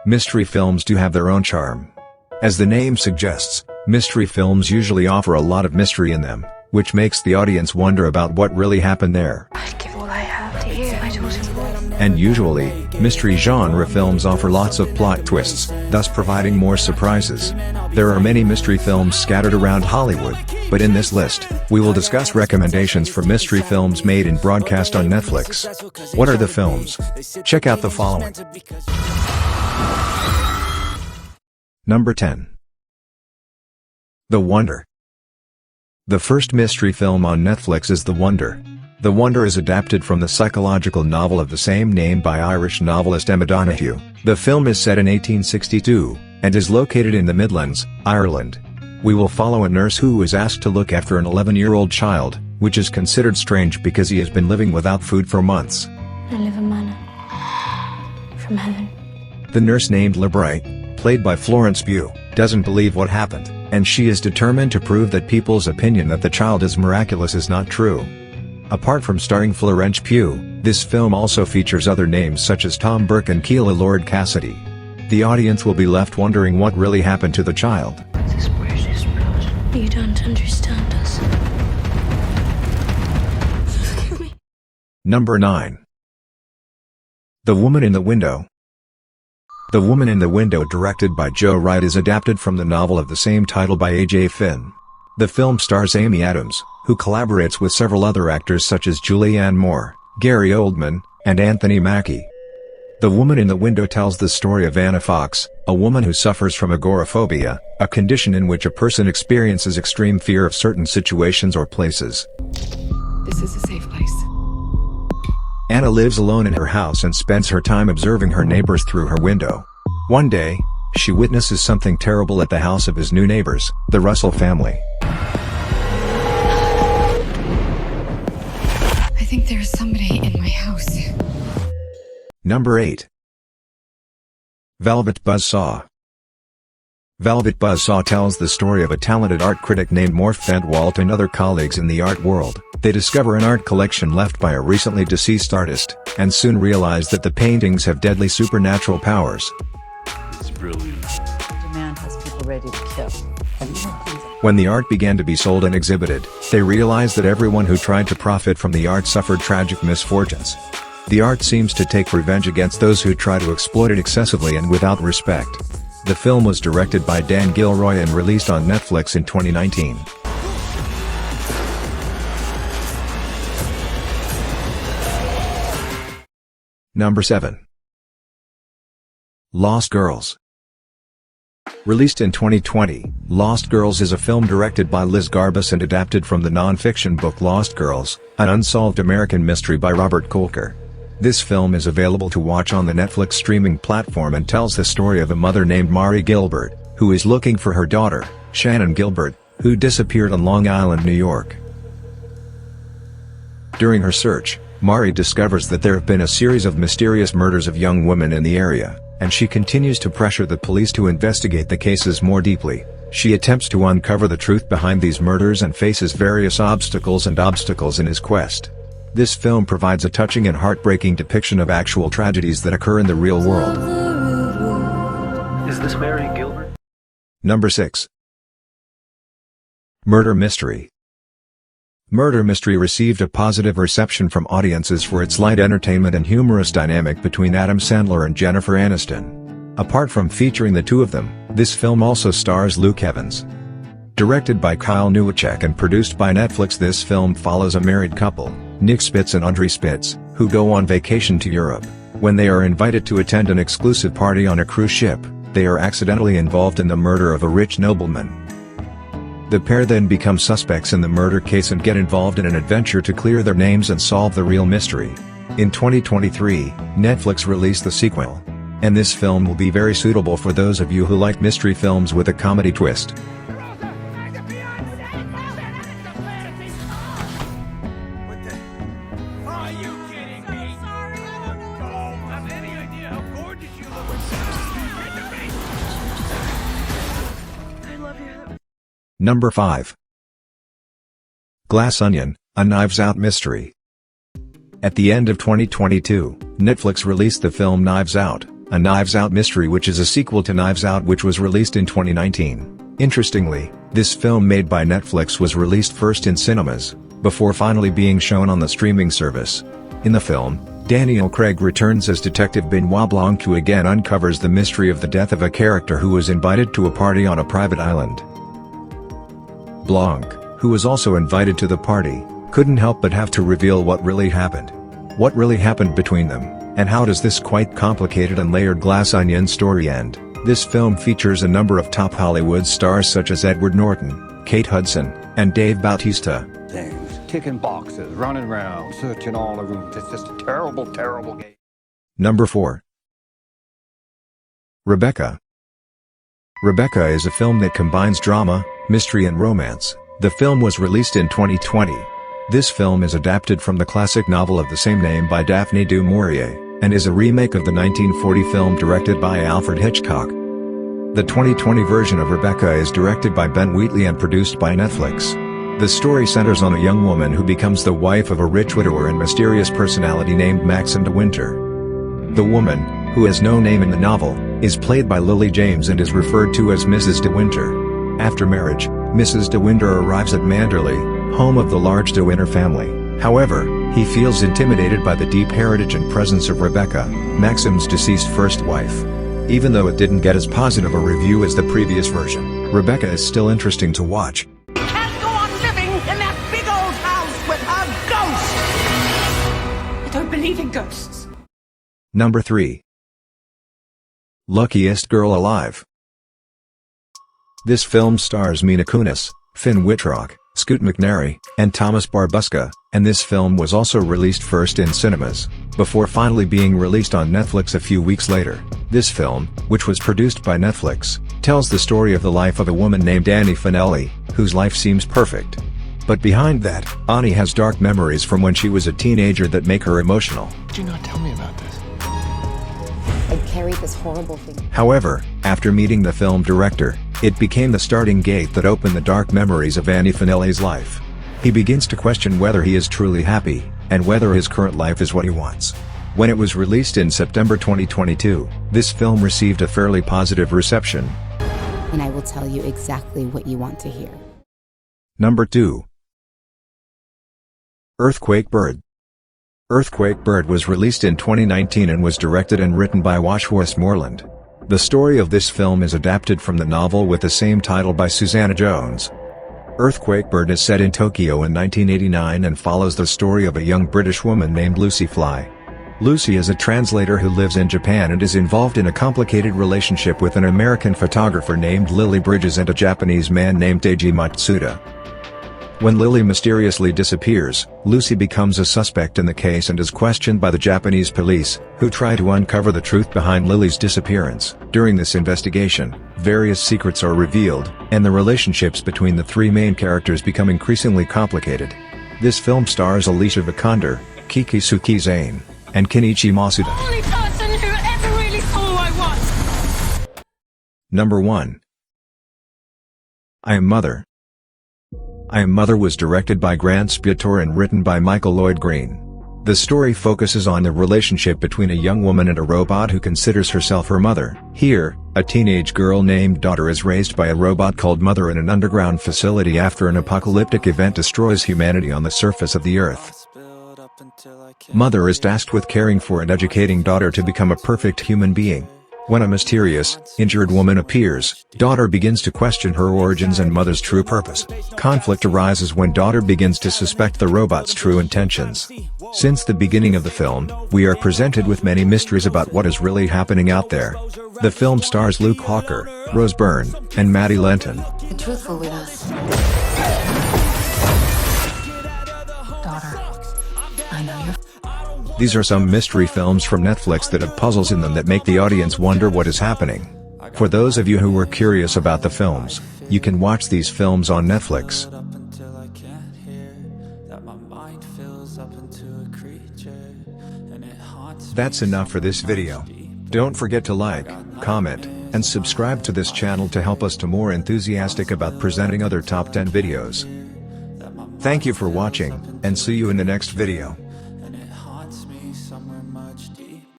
Mystery films do have their own charm. As the name suggests, mystery films usually offer a lot of mystery in them, which makes the audience wonder about what really happened there. I'd give all I have to you. I told him. And usually, mystery genre films offer lots of plot twists, thus providing more surprises. There are many mystery films scattered around Hollywood, but in this list, we will discuss recommendations for mystery films made and broadcast on Netflix. What are the films? Check out the following. Number 10. The Wonder. The first mystery film on Netflix is The Wonder. The Wonder is adapted from the psychological novel of the same name by Irish novelist Emma Donoghue. The film is set in 1862, and is located in the Midlands, Ireland. We will follow a nurse who is asked to look after an 11-year-old child, which is considered strange because he has been living without food for months. I live a manna from heaven. The nurse named LeBray, played by Florence Pugh, doesn't believe what happened, and she is determined to prove that people's opinion that the child is miraculous is not true. Apart from starring Florence Pugh, this film also features other names such as Tom Burke and Keela Lord Cassidy. The audience will be left wondering what really happened to the child. This precious blood. You don't understand us. Forgive me. Number 9. The Woman in the Window. The Woman in the Window, directed by Joe Wright, is adapted from the novel of the same title by A.J. Finn. The film stars Amy Adams, who collaborates with several other actors such as Julianne Moore, Gary Oldman, and Anthony Mackie. The Woman in the Window tells the story of Anna Fox, a woman who suffers from agoraphobia, a condition in which a person experiences extreme fear of certain situations or places. This is a safe place. Anna lives alone in her house and spends her time observing her neighbors through her window. One day, she witnesses something terrible at the house of his new neighbors, the Russell family. I think there's somebody in my house. Number 8. Velvet Buzzsaw. Velvet Buzzsaw tells the story of a talented art critic named Morf Vandewalt and other colleagues in the art world. They discover an art collection left by a recently deceased artist, and soon realize that the paintings have deadly supernatural powers. It's brilliant. The man has people ready to kill. When the art began to be sold and exhibited, they realized that everyone who tried to profit from the art suffered tragic misfortunes. The art seems to take revenge against those who try to exploit it excessively and without respect. The film was directed by Dan Gilroy and released on Netflix in 2019. Number 7. Lost Girls. Released in 2020, Lost Girls is a film directed by Liz Garbus and adapted from the non-fiction book Lost Girls, an unsolved American mystery by Robert Kolker. This film is available to watch on the Netflix streaming platform and tells the story of a mother named Mari Gilbert, who is looking for her daughter, Shannan Gilbert, who disappeared on Long Island, New York. During her search, Mari discovers that there have been a series of mysterious murders of young women in the area, and she continues to pressure the police to investigate the cases more deeply. She attempts to uncover the truth behind these murders and faces various obstacles in his quest. This film provides a touching and heartbreaking depiction of actual tragedies that occur in the real world. Is this Mari Gilbert? Number 6. Murder Mystery. Murder Mystery received a positive reception from audiences for its light entertainment and humorous dynamic between Adam Sandler and Jennifer Aniston. Apart from featuring the two of them, this film also stars Luke Evans. Directed by Kyle Newacek and produced by Netflix, this film follows a married couple, Nick Spitz and Audrey Spitz, who go on vacation to Europe. When they are invited to attend an exclusive party on a cruise ship, they are accidentally involved in the murder of a rich nobleman. The pair then become suspects in the murder case and get involved in an adventure to clear their names and solve the real mystery. In 2023, Netflix released the sequel. And this film will be very suitable for those of you who like mystery films with a comedy twist. Number 5. Glass Onion, a Knives Out mystery. At the end of 2022, Netflix released the film Knives Out, a Knives Out mystery which is a sequel to Knives Out which was released in 2019. Interestingly, this film made by Netflix was released first in cinemas, before finally being shown on the streaming service. In the film, Daniel Craig returns as Detective Benoit Blanc who again uncovers the mystery of the death of a character who was invited to a party on a private island. Blanc, who was also invited to the party, couldn't help but have to reveal what really happened. What really happened between them, and how does this quite complicated and layered glass onion story end? This film features a number of top Hollywood stars such as Edward Norton, Kate Hudson, and Dave Bautista. Things, kicking boxes, running around, searching all the rooms. It's just a terrible, terrible game. Number 4. Rebecca. Rebecca is a film that combines drama, mystery and romance. The film was released in 2020. This film is adapted from the classic novel of the same name by Daphne du Maurier, and is a remake of the 1940 film directed by Alfred Hitchcock. The 2020 version of Rebecca is directed by Ben Wheatley and produced by Netflix. The story centers on a young woman who becomes the wife of a rich widower and mysterious personality named Maxim de Winter. The woman, who has no name in the novel, is played by Lily James and is referred to as Mrs. de Winter. After marriage, Mrs. de Winter arrives at Manderley, home of the large de Winter family. However, he feels intimidated by the deep heritage and presence of Rebecca, Maxim's deceased first wife. Even though it didn't get as positive a review as the previous version, Rebecca is still interesting to watch. You can't go on living in that big old house with a ghost! I don't believe in ghosts. Number 3. Luckiest Girl Alive. This film stars Mila Kunis, Finn Wittrock, Scoot McNairy, and Thomas Barbuska, and this film was also released first in cinemas, before finally being released on Netflix a few weeks later. This film, which was produced by Netflix, tells the story of the life of a woman named Annie Finelli, whose life seems perfect. But behind that, Annie has dark memories from when she was a teenager that make her emotional. Did you not tell me about this? I carried this horrible thing. However, after meeting the film director, it became the starting gate that opened the dark memories of Annie Finelli's life. He begins to question whether he is truly happy, and whether his current life is what he wants. When it was released in September 2022, this film received a fairly positive reception. And I will tell you exactly what you want to hear. Number 2. Earthquake Bird. Earthquake Bird was released in 2019 and was directed and written by Wash Westmoreland. The story of this film is adapted from the novel with the same title by Susanna Jones. Earthquake Bird is set in Tokyo in 1989 and follows the story of a young British woman named Lucy Fly. Lucy is a translator who lives in Japan and is involved in a complicated relationship with an American photographer named Lily Bridges and a Japanese man named Eiji Matsuda. When Lily mysteriously disappears, Lucy becomes a suspect in the case and is questioned by the Japanese police, who try to uncover the truth behind Lily's disappearance. During this investigation, various secrets are revealed, and the relationships between the three main characters become increasingly complicated. This film stars Alicia Vikander, Kiki Suki-Zane, and Kenichi Masuda. Only person who ever really saw who I was! Number 1. I Am Mother. I Am Mother was directed by Grant Spitor and written by Michael Lloyd Green. The story focuses on the relationship between a young woman and a robot who considers herself her mother. Here, a teenage girl named Daughter is raised by a robot called Mother in an underground facility after an apocalyptic event destroys humanity on the surface of the Earth. Mother is tasked with caring for and educating Daughter to become a perfect human being. When a mysterious, injured woman appears, Daughter begins to question her origins and Mother's true purpose. Conflict arises when Daughter begins to suspect the robot's true intentions. Since the beginning of the film, we are presented with many mysteries about what is really happening out there. The film stars Luke Hawker, Rose Byrne, and Maddie Lenton. Be truthful with us. Daughter, I know you're... These are some mystery films from Netflix that have puzzles in them that make the audience wonder what is happening. For those of you who were curious about the films, you can watch these films on Netflix. That's enough for this video. Don't forget to like, comment, and subscribe to this channel to help us to more enthusiastic about presenting other top 10 videos. Thank you for watching, and see you in the next video.